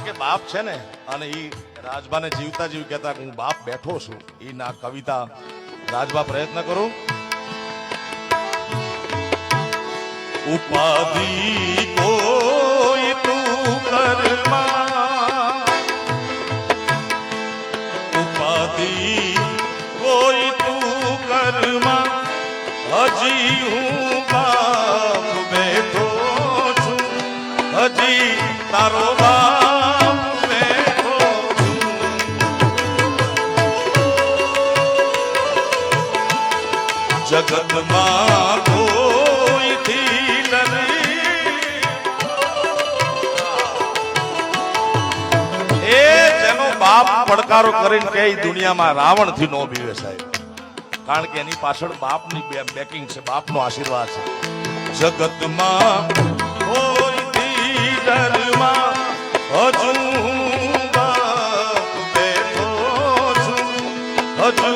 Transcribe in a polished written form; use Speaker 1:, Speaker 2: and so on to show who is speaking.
Speaker 1: કે બાપ છે ને, અને ઈ રાજબાને જીવતા જીવ કહેતા હું બાપ બેઠો છું. ઈ ના કવિતા રાજબા પ્રયત્ન કરું. ઉપાધિ કોઈ તું કરમાં, ઉપાધિ કોઈ તું કરમાં, હજી હું બાપ બેઠો છું, હજી તારો બાપ બેઠો છું. જગતમાં કોઈથી નથી એ જેનો બાપ પડકારો કરીને કે દુનિયામાં રાવણ થી નો બીવે સાહેબ, કારણ કે એની પાછળ બાપની બેકિંગ છે, બાપનો આશીર્વાદ છે. જગતમાં કોઈથી ડરમાં હજુ બાપ બેઠો છું, હજુ